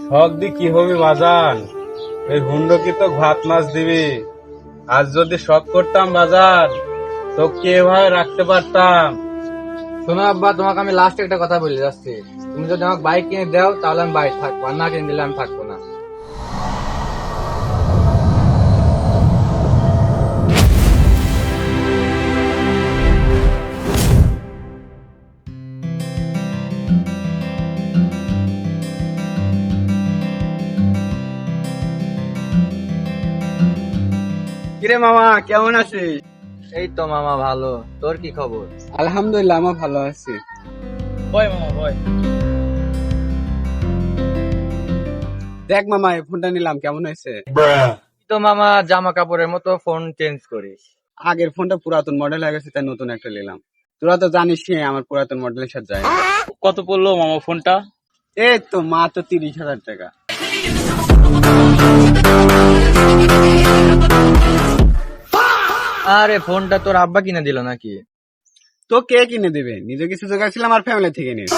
শখ দি কি হবি বাজান? এই হুন্ডো কি তো ভাত মাছ দিবি? আজ যদি শখ করতাম বাজান, তো কি এভাবে রাখতে পারতাম? শোনো আব্বা, তোমাকে আমি লাস্ট একটা কথা বলে যাচ্ছি। তুমি যদি আমাকে বাইক কিনে দাও তাহলে আমি বাইক থাকবো, আর না কিনে দিলে আমি থাকবো না। কিরে মামা, কেমন আছিস? এই তো মামা ভালো, তোর কি খবর? আলহামদুলিল্লাহ, আমার ভালো আছি। বয় মামা বয়। দেখ মামা, এই ফোনটা নিলাম, কেমন হয়েছে? তো মামা জামা কাপড়ের মতো ফোন চেঞ্জ করিস। আগের ফোনটা পুরাতন মডেল হয়ে গেছে, তাই নতুন একটা নিলাম। তোরা তো জানিস আমার পুরাতন মডেলের সাথে যায় না। কত পড়লো মামা ফোনটা? এই তো মাত্র 30,000 টাকা। আরে ফোনটা তোর আব্বা কিনে দিল নাকি? তো কে কিনে দেবে? নিজে কিছু জোগাড় ছিল, আমার ফ্যামিলি থেকে নিয়ে।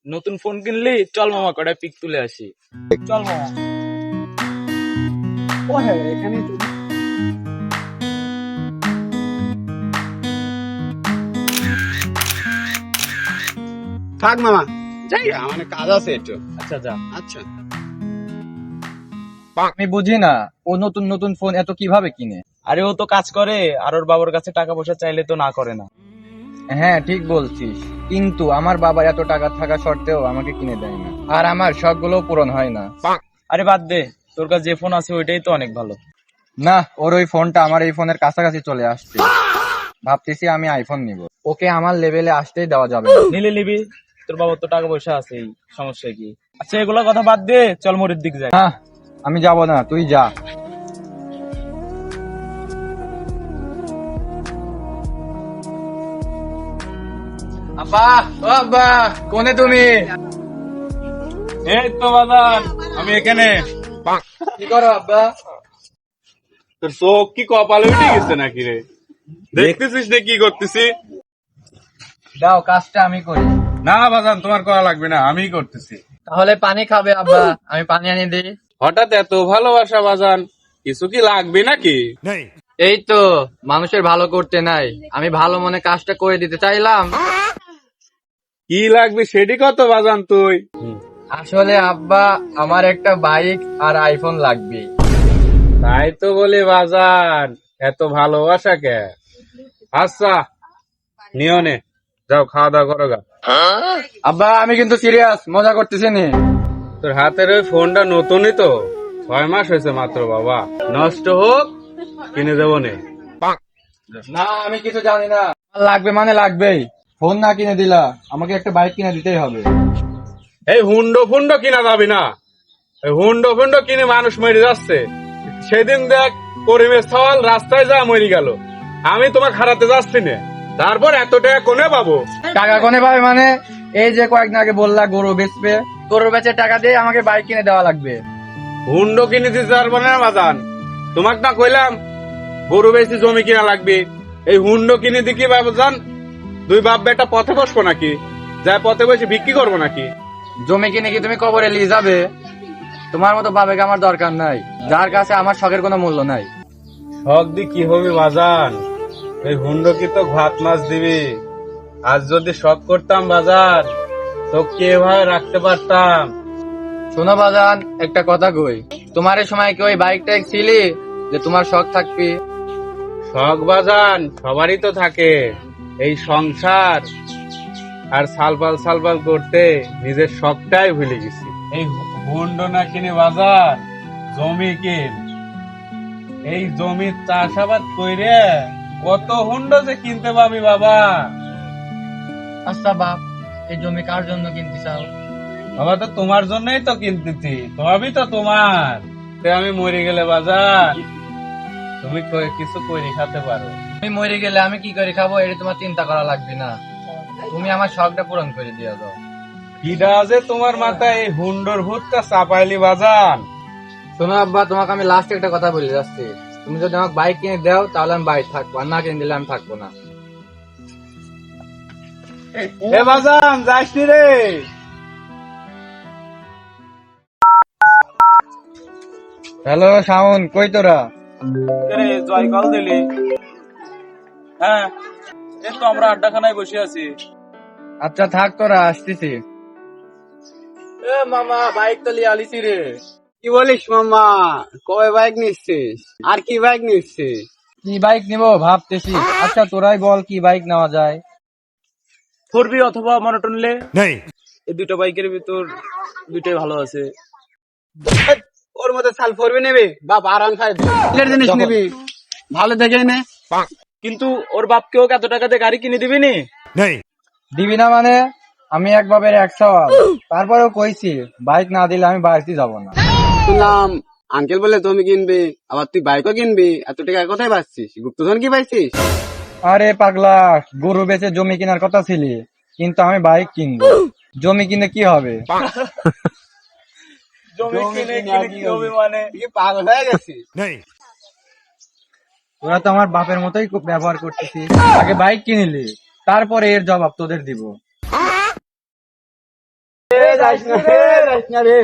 নতুন ফোন কিনলি? চল মামা কটা পিক তুলে আসি। চল মামা। ও হ্যাঁ, এখানে থাক মামা, যাই, আমার কাজ আছে একটু। আচ্ছা যা। আচ্ছা, আমি বুঝি না, ও নতুন নতুন ফোন এত কিভাবে কিনে। আরে ও তো কাজ করে, আর ওর বাবার কাছে টাকা পয়সা চাইলে তো না করে না। হ্যাঁ ঠিক বলছিস, কিন্তু আমার বাবা এত টাকা থাকা সত্ত্বেও আমাকে কিনে দেয় না, আর আমার শখ গুলো পূরণ হয় না। আরে বাদ দে, তোর কাছে যে ফোন আছে ওইটাই তো অনেক ভালো। না, ওর ওই ফোনটা আমার এই ফোনের কাছাকাছি চলে আসছে। ভাবতেছি আমি আইফোন নিব, ওকে আমার লেভেলে আসতেই দেওয়া যাবে না। নিলে নিবি, তোর বাবার তো টাকা পয়সা আছে, সমস্যা কি? আচ্ছা এগুলা কথা বাদ দে, চল মোড়ের দিক যাই। হ্যাঁ, আমি যাব না, তুই যা। আব্বা, ও আব্বা, কোনে তুমি? এই তো বাজান, আমি এখানে। কি করো আব্বা? তোর চোখ কি কপালে উঠে গেছে নাকি রে? দেখতেছিস রে কি করতেছি? দাও, কাজটা আমি করি। না বাজান, তোমার করা লাগবে না, আমিই করতেছি। তাহলে পানি খাবে আব্বা? আমি পানি আনিয়ে দিই। হঠাৎ এত ভালোবাসা বাজান, কিছু কি লাগবে নাকি? এই তো, মানুষের ভালো করতে নাই, আমি ভালো মনে কাজটা করে দিতে চাইলাম। কি লাগবে সেটি কত বাজান তুই? আসলে আব্বা, আমার একটা বাইক আর আইফোন লাগবে। তাই তো বলি বাজান, এত ভালোবাসা কে? আচ্ছা নিও নে, যাও খাওয়া দাওয়া করো গা। আব্বা আমি কিন্তু সিরিয়াস, মজা করতেছি নি। তোর হাতের ওই ফোনটা নতুনই তো, 6 মাস হয়েছে মাত্র বাবা। নষ্ট হোক, কিনে দেবো নে। না, আমি কিছু জানি না। লাগবে মানে লাগবেই, ফোন না কিনে দিলা আমাকে একটা বাইক কিনে দিতেই হবে। এই হুন্ডো ফুন্ডো কিনা যাবি না। এই হুন্ডো ফুন্ডো কিনে মানুষ মরে যাচ্ছে। সেদিন দেখ করিমের সওয়াল রাস্তায় যা মরে গেল, আমি তোমাকে হারাতে যাচ্ছি না, তারপর এত টাকা কোনে পাবো? টাকা কোনে পাবে মানে? এই যে কয়েকদিন আগে বললা গরু বেচবে, গরু বেচে টাকা দিয়ে আমাকে বাইক কিনে দেওয়া লাগবে। হুন্ডো কিনে দিতে পারবো না বাজান, তোমাকে না কইলাম গরু বেশি জমি কিনা লাগবে। এই হুন্ডো কিনে দি কি বাজান, দুই বাপ বেটা পথে বসবো নাকি? যায় পথে বসে বিক্রি করবো নাকি? জমি কিনে কি তুমি কবরে নিয়ে যাবে? তোমার মতো বাবেকে আমার দরকার নাই, যার কাছে আমার শখের কোনো মূল্য নাই। শখ দি কি হবি বাজান? এই হুন্ডো কি তো ভাত মাছ দিবি? আজ যদি শখ করতাম বাজার, তো কি এভাবে রাখতে পারতাম? শোনো বাজান, একটা কথা কই, তোমার এই সময় কি ওই বাইকটা ছিলি যে তোমার শখ থাকবি? শখ বাজান সবারই তো থাকে, এই সংসার আর সালপাল সালপাল করতে নিজের শখটাই ভুলে গেছি। এই হুন্ডো না কিনে বাজার, জমি কিন। এই জমির চাষাবাদ কইরে কত হুন্ডো যে কিনতে পাবি বাবা। আচ্ছা বাপ, এই জমি কার জন্য কিনতে চাও? বাবা তো তোমার জন্যই তো কিনতেছি, সবই তো তোমার। তে আমি মরে গেলে বাজার, তুমি কিছু করে খেতে পারো। তুমি মরে গেলে আমি কি করে খাবো, এটা তোমার চিন্তা করা লাগবে না। তুমি আমার শখটা পূরণ করে দিয়ে দাও। কিডা যে তোমার মাথায় এই হুন্ডোর ভূতটা চাপাইলি বাজান? শোনো আব্বা, তোমাকে আমি লাস্ট একটা কথা বলে যাচ্ছি। তুমি যদি আমাকে বাইক কিনে দাও তাহলে আমি বাইক থাকবো, আর না কিনে দিলে আমি থাকবো না। এ বাজান যাস নি রে? হ্যালো শাওন, কই তোরা? রে জয় কল দিলি? হ্যাঁ, এই তো আমরা আড্ডাখানায় বসে আছি। আচ্ছা থাক, তোরা আসতেছি। এ মামা, বাইক তো লিয়ে আলিছি রে। কি বলিস মামা, কবে বাইক নিচ্ছিস? আর কি বাইক নিচ্ছিস? কি বাইক নিবো ভাবতেছি। আচ্ছা তোরাই বল কি বাইক নেওয়া যায়। ফোরবি অথবা মনোটন লে। এই দুটো বাইকের ভিতর দুটোই ভালো আছে। ওর মধ্যে সাল ফোরবি নিবি বা R15 জিনিস নিবি, ভালো দেখে নে। কিন্তু ওর বাপকেও এত টাকা দিয়ে গাড়ি কিনে দিবি নি? দিবি না মানে? আমি এক বাপের এক সওয়াল। তারপরেও কইছি বাইক না দিলে আমি বাড়িতে যাব না। শুনলাম আঙ্কেল বলে জমি কিনবি, আবার তুই বাইকও কিনবি। এত টাকা কোথায় পাচ্ছিস? গুপ্তধন কি পাইছিস? আরে পাগলা, গরু বেচে জমি কেনার কথা ছিলি, কিন্তু আমি বাইক কিনবো। জমি কিনে কি হবে? জমি কিনে কি হবে মানে? তুই কি পাগল হয়ে গেছিস? তোরা তো আমার বাপের মতোই খুব ব্যবহার করতেছিস। আগে বাইক কিনিলি, তারপরে এর জবাব তোদের দিব। যাইস না রে, যাইস না রে।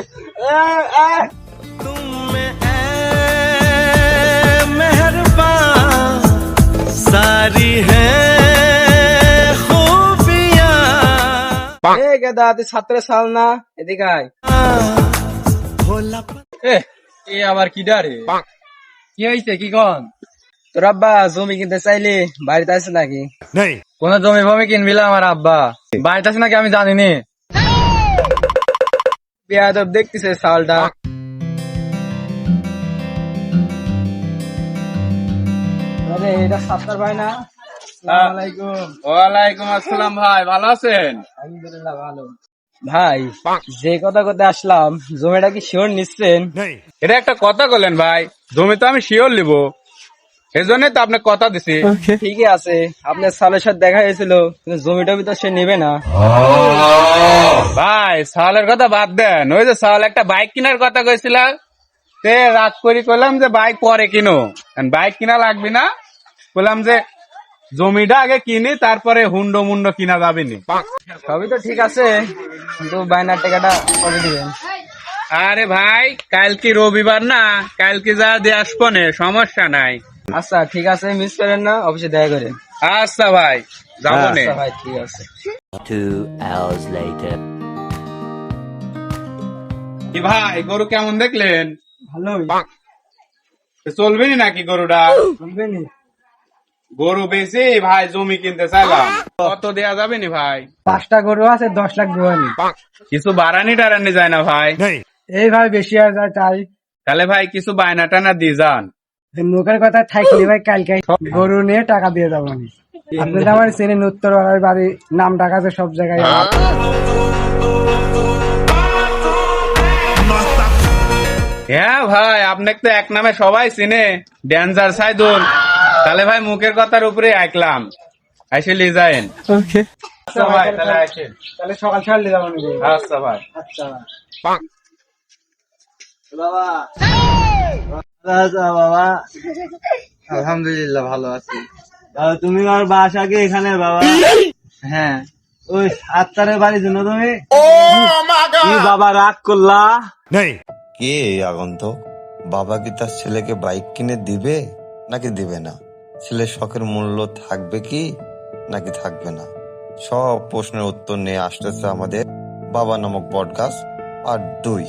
গেদা, তুই ছাত্র সাল না, এদিকে আয়। এ আবার কি ডারে? কি হয়েছে, কি কন? তোর আব্বা জমি কিনতে চাইলি, বাড়িতে আছে নাকি? কোন জমি ফমি কিনবিলা আমার আব্বা? বাড়িতে আছে নাকি আমি জানিনি। বেয়াদব দেখতেছে সালটা। আরে এটা সাত্তার ভাই না? আসসালামু আলাইকুম। ওয়ালাইকুম আসসালাম ভাই, ভালো আছেন? আলহামদুলিল্লাহ ভালো। ভাই, যে কথা কথা আসলাম, জমিটা কি শিওর নিচ্ছেন? এটা একটা কথা বললেন ভাই, জমি তো আমি শিওর নিব, এই জন্য তো আপনাকে কথা দিছি। ঠিকই আছে, আপনার সালের সাথে দেখা হয়েছিল, কিন্তু জমিটা তো সে নেবে না। ভাই সালের কথা বাদ দেন, ওই যে সাল একটা বাইক কেনার কথা কইছিল, তে রাগ করি কইলাম যে বাইক পরে কিনো, বাইক কিনা লাগবে না, বললাম যে জমিটা আগে কিনি, তারপরে হুন্ডো মুন্ডো কিনা যাবে নি। সবই তো ঠিক আছে, কিন্তু বায়নার টাকাটা কবে দিবেন? আরে ভাই, কাল কি রবিবার না, কালকে যা দিয়ে আসবো নে, সমস্যা নাই। আচ্ছা ঠিক আছে, মিস করেন না, অফিসে দেখা করেন। আচ্ছা ভাই, যাবো নে। আচ্ছা ভাই, ঠিক আছে। 2 hours later. কি ভাই, গরু কেমন দেখলেন? ভালোই চলবে নাকি গরুটা? শুনবেন? গরু বেশি ভাই, জমি কিনতে চাইলাম, কত দেয়া যাবে নি ভাই? 5টা গরু আছে, 10 লাখ দেওয়ানি। কিছু বাড়ানি টারানি যায় না ভাই? এই ভাই বেশি আর যায় তাই। তাহলে ভাই কিছু বায়না টানা দিয়ে যান। মুখের কথা থাকলে ভাই কালকে গরু নিয়ে টাকা দিয়ে যাবো আমি। আপনি তো আমার চেনেন, উত্তর বাড়ি নাম টাকা আছে সব জায়গায়। হ্যাঁ ভাই, আপনাকে তো এক নামে সবাই চিনে, ডেঞ্জার সাইদুল। তাহলে ভাই মুখের কথার উপরে আইকলাম, আইসে লি যায়েন। আচ্ছা ভাই, তাহলে আসেন। তাহলে সকাল সকাল দিয়ে যাবো নাকি? আচ্ছা ভাই। আচ্ছা বাবা, আলহামদুলিল্লাহ ভালো আছি। তুমি আমার বাসা কি এখানে বাবা? হ্যাঁ। ওই 7টার বাড়ির জন্য তুমি কি বাবা রাগ করলা? কে এই আগন্তুক? বাবা কি তার ছেলেকে বাইক কিনে দিবে নাকি দিবে না? ছেলের শখের মূল্য থাকবে কি নাকি থাকবে না? সব প্রশ্নের উত্তর নিয়ে আসতেছে আমাদের বাবা নামক পডকাস্ট আর 2।